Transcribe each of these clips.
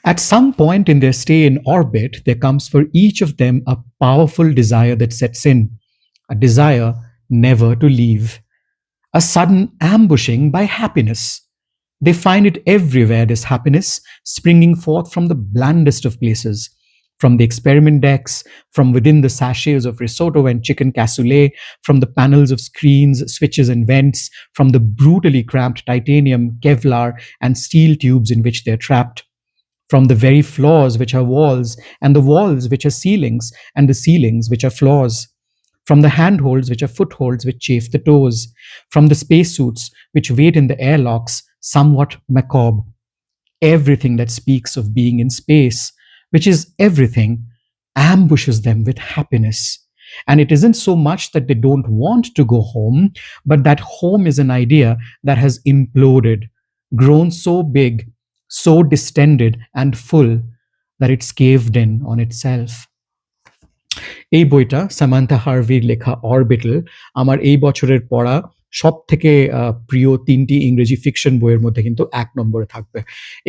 At some point in their stay in orbit, there comes for each of them a powerful desire that sets in, a desire never to leave, a sudden ambushing by happiness. They find it everywhere, this happiness, springing forth from the blandest of places, from the experiment decks, from within the sachets of risotto and chicken cassoulet, from the panels of screens, switches, and vents, from the brutally cramped titanium, Kevlar, and steel tubes in which they're trapped, from the very floors which are walls, and the walls which are ceilings, and the ceilings which are floors, from the handholds which are footholds which chafe the toes, from the spacesuits which wait in the airlocks, somewhat macabre. Everything that speaks of being in space, which is everything, ambushes them with happiness. And it isn't so much that they don't want to go home, but that home is an idea that has imploded, grown so big, so distended and full that it's caved in on itself. এই বইটা Samantha হার্ভির লেখা orbital আমার এই বছরের পড়া সব থেকে প্রিয় 3টি ইংরেজি ফিকশন বইয়ের মধ্যে কিন্তু 1 নম্বরে থাকবে।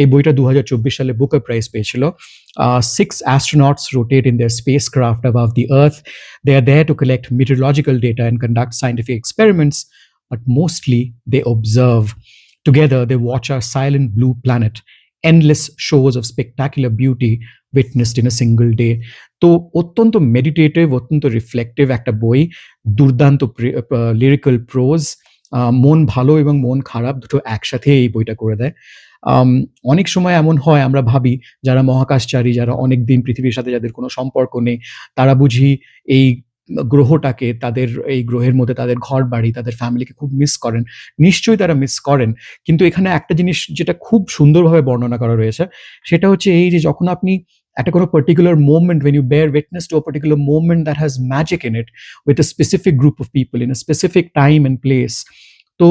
এই বইটা 2024 সালে বুকার প্রাইজ পেয়েছিল। 6 astronauts rotate in their spacecraft above the Earth. They are there to collect meteorological data and conduct scientific experiments, but mostly they observe. Together, they watch our silent blue planet, endless shows of spectacular beauty witnessed in a single day. তো অত্যন্ত meditative, অত্যন্ত reflective একটা বই, দুর্দান্ত lyrical pros, মন ভালো এবং মন খারাপ দুটো একসাথে এই বইটা করে দেয়। অনেক সময় এমন হয় আমরা ভাবি যারা মহাকাশচারী, যারা অনেক দিন পৃথিবীর সাথে যাদের কোনো সম্পর্ক নেই, তারা বুঝি এই গ্রহটাকে, তাদের এই গ্রহের মধ্যে তাদের ঘর বাড়ি, তাদের ফ্যামিলিকে খুব মিস করেন। নিশ্চয়ই তারা মিস করেন, কিন্তু এখানে একটা জিনিস যেটা খুব সুন্দরভাবে বর্ণনা করা রয়েছে সেটা হচ্ছে এই যে যখন আপনি একটা কোনো particular moment, when you bear witness to a particular moment that has magic in it with a specific group of people in a specific time and place, so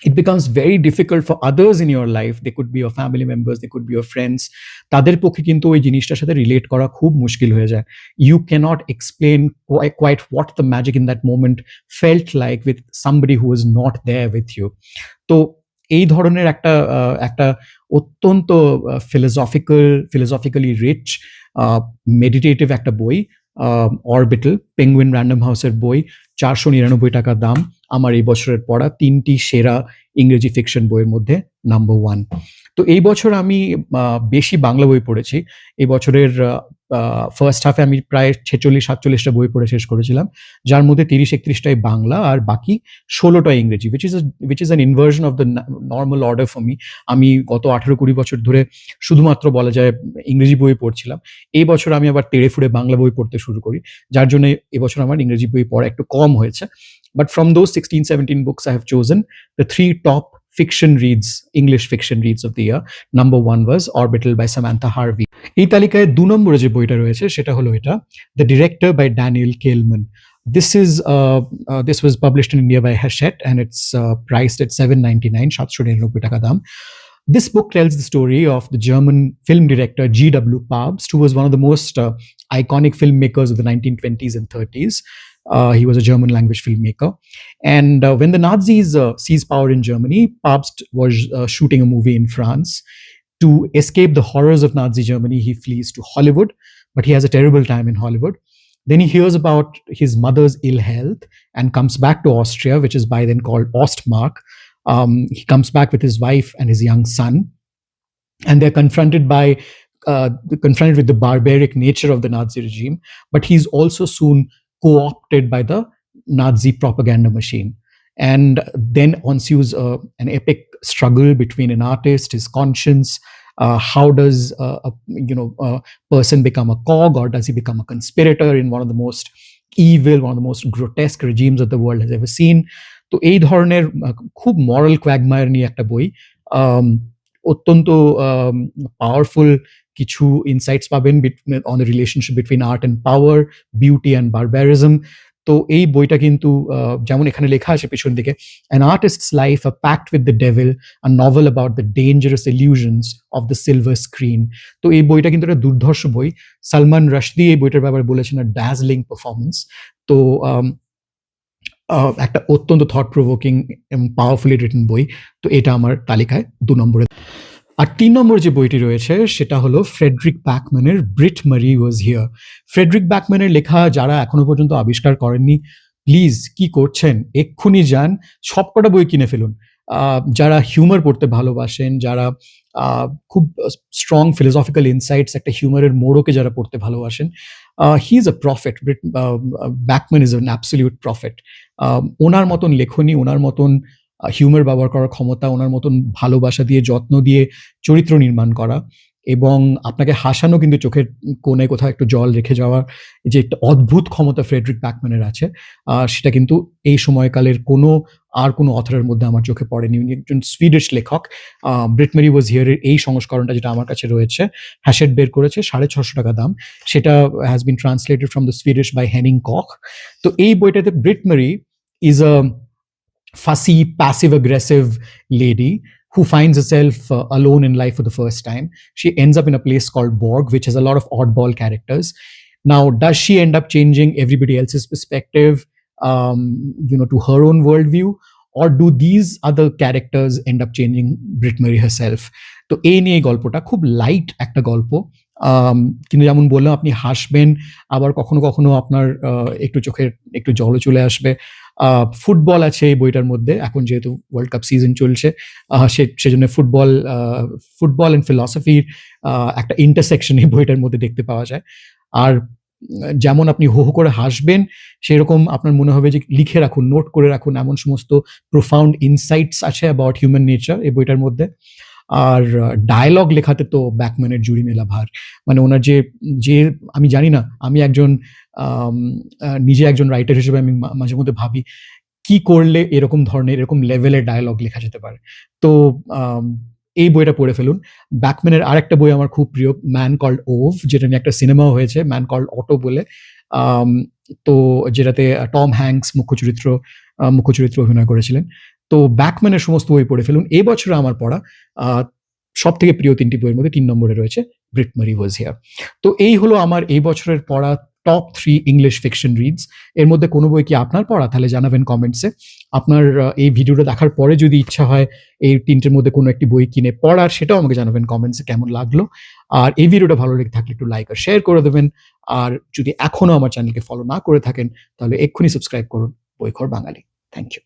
it becomes very difficult for others in your life. They could be your family members, they could be your friends. তাদের পক্ষে কিন্তু ওই জিনিসটার সাথে relate করা খুব মুশকিল হয়ে যায়। You cannot explain quite what the magic in that moment felt like with somebody who was not there with you. তো এই ধরনের একটা অত্যন্ত philosophically rich, meditative একটা বই, অরবিটাল, পেঙ্গুইন র্যান্ডম হাউসের বই, 499 টাকা দাম। আমার এই বছরের পড়া 3টি সেরা ইংরেজি ফিকশন বইয়ের মধ্যে নাম্বার 1। তো এই বছর আমি বেশি বাংলা বই পড়েছি। এই বছরের ফার্স্ট হাফে আমি প্রায় 46-47টা বই পড়ে শেষ করেছিলাম, যার মধ্যে 30-31টাই বাংলা আর বাকি 16টা ইংরেজি, which is an inversion of the normal order for me. আমি গত 18-20 বছর ধরে শুধুমাত্র বলা যায় ইংরেজি বই পড়ছিলাম। এই বছর আমি আবার তেড়ে ফুড়ে বাংলা বই পড়তে শুরু করি, যার জন্য এবছর আমার ইংরেজি বই পড়া একটু কম হয়েছে। But from those 16-17 books, I have chosen the 3 top fiction reads, English fiction reads of the year. Number 1 was Orbital by Samantha Harvey. এই তালিকায় 2 নম্বরে যে বইটা রয়েছে সেটা হলো এটা, The Director by Daniel Kehlmann. This was published in India by Hachette and it's priced at $799, 799 টাকা দাম. This book tells the story of the German film director G.W. Pabst, who was one of the most iconic filmmakers of the 1920s and 30s. He was a German language filmmaker. And when the Nazis seized power in Germany, Pabst was shooting a movie in France. To escape the horrors of Nazi Germany, he flees to Hollywood, but he has a terrible time in Hollywood. Then he hears about his mother's ill health and comes back to Austria, which is by then called Ostmark. He comes back with his wife and his young son, and they're confronted with the barbaric nature of the Nazi regime, but he's also soon co-opted by the Nazi propaganda machine. And then ensues an epic struggle between an artist, his conscience. How does a person become a cog, or does he become a conspirator in one of the most evil, one of the most grotesque regimes that the world has ever seen? তো এই ধরনের খুব মরাল কোয়াগমায়ার নিয়ে একটা বই, অত্যন্ত powerful কিছু insights পাবেন on the relationship between art and power, beauty and barbarism. তো এই বইটা কিন্তু যেমন এখানে লেখা আছে পেছন দিকে, an artist's life a pact with the devil, a novel about the dangerous illusions of the silver screen. তো এই বইটা কিন্তু একটা দুর্ধর্ষ বই। সালমান রাশদি এই বইটার ব্যাপারে বলেছেন আ ড্যাজলিং পারফরমেন্স। তো একটা অত্যন্ত থট প্রভোকিং এবং পাওয়ারফুলি রিটেন বই। তো এটা আমার তালিকায় 2 নম্বরে। আর ৩ নম্বর যে বইটি রয়েছে সেটা হলো ফ্রেডরিক ব্যাকম্যানের ব্রিট মারি ওয়াজ হিয়ার। ফ্রেডরিক ব্যাকম্যানের লেখা যারা এখনো পর্যন্ত আবিষ্কার করেননি, প্লিজ কি করছেন, এক্ষুনি যান, সবকটা বই কিনে ফেলুন। যারা হিউমার পড়তে ভালোবাসেন, যারা খুব স্ট্রং ফিলোসফিক্যাল ইনসাইটস, একটা হিউমারের মোড়কে যারা পড়তে ভালোবাসেন, he is a prophet. Backman is an absolute prophet. ওনার মতন লেখনী, ওনার মতন হিউমার ব্যবহার করার ক্ষমতা, ওনার মতন ভালোবাসা দিয়ে, যত্ন দিয়ে চরিত্র নির্মাণ করা এবং আপনাকে হাসানো, কিন্তু চোখের কোণে কোথাও একটু জল রেখে যাওয়ার যে একটা অদ্ভুত ক্ষমতা ফ্রেডরিক ব্যাকম্যানের আছে, সেটা কিন্তু এই সময়কালের কোনো অথরের মধ্যে আমার চোখে পড়েনি। উনি একজন সুইডিশ লেখক। ব্রিট মেরি ওয়াজ হিয়ারের এই সংস্করণটা যেটা আমার কাছে রয়েছে, হ্যাশেট বের করেছে, 650 টাকা দাম। সেটা has been translated from the Swedish by Henning Koch. তো এই বইটাতে Britt Marie is a fussy, passive aggressive lady who finds herself alone in life for the first time. She ends up in a place called Borg, which has a lot of oddball characters. Now, does she end up changing everybody else's perspective, to her own worldview? Or do these other characters end up changing Brit Mary herself? তো এই নিয়ে গল্পটা খুব light একটা গল্প, কিন্তু যেমন বললাম, আপনি হাসবেন, আবার কখনো কখনো আপনার একটু চোখের একটু জলও চলে আসবে। ফুটবল আছে এই বইটার মধ্যে, এখন যেহেতু ওয়ার্ল্ড কাপ সিজন চলছে, সেজন্য ফুটবল অ্যান্ড ফিলসফির একটা ইন্টারসেকশন এই বইটার মধ্যে দেখতে পাওয়া যায়। আর যেমন আপনি হো হো করে হাসবেন, সেরকম আপনার মনে হবে যে লিখে রাখুন, নোট করে রাখুন, এমন সমস্ত প্রোফাউন্ড ইনসাইটস আছে অ্যাবাউট হিউম্যান নেচার এই বইটার মধ্যে। আর ডায়ালগ লেখাতে তো ব্যাকম্যানের জুড়ি মেলা ভার। মানে ওনার যে আমি জানি না, আমি একজন নিজে একজন রাইটার হিসেবে আমি মাঝে মধ্যে ভাবি কি করলে এরকম ধরনের, এরকম লেভেলের ডায়ালগ লেখা যেতে পারে। তো এই বইটা পড়ে ফেলুন। ব্যাকম্যানের আরেকটা বই আমার খুব প্রিয়, ম্যান কল্ড ওভ, যেটা নিয়ে একটা সিনেমাও হয়েছে, ম্যান কল্ড অটো বলে। তো যেটাতে টম হ্যাঙ্কস মুখ্য চরিত্র অভিনয় করেছিলেন। তো ব্যাকম্যানের সমস্ত বই পড়ে ফেলুন। এই বছরে আমার পড়া সব থেকে প্রিয় 3টি বইয়ের মধ্যে 3 নম্বরে রয়েছে ব্রিট মেরি ওয়াজ হিয়ার। তো এই হলো আমার এই বছরের পড়া টপ 3 ইংলিশ ফিকশন রিডস। এর মধ্যে কোনো বই কি আপনার পড়া? তাহলে জানাবেন কমেন্টসে। আপনার এই ভিডিওটা দেখার পরে যদি ইচ্ছা হয় এই 3টের মধ্যে কোনো একটি বই কিনে পড়ার, সেটাও আমাকে জানাবেন কমেন্টসে কেমন লাগলো। আর এই ভিডিওটা ভালো লেগে থাকলে একটু লাইক আর শেয়ার করে দেবেন। আর যদি এখনো আমার চ্যানেলকে ফলো না করে থাকেন, তাহলে এক্ষুনি সাবস্ক্রাইব করুন বইখোর বাঙালি। Thank you.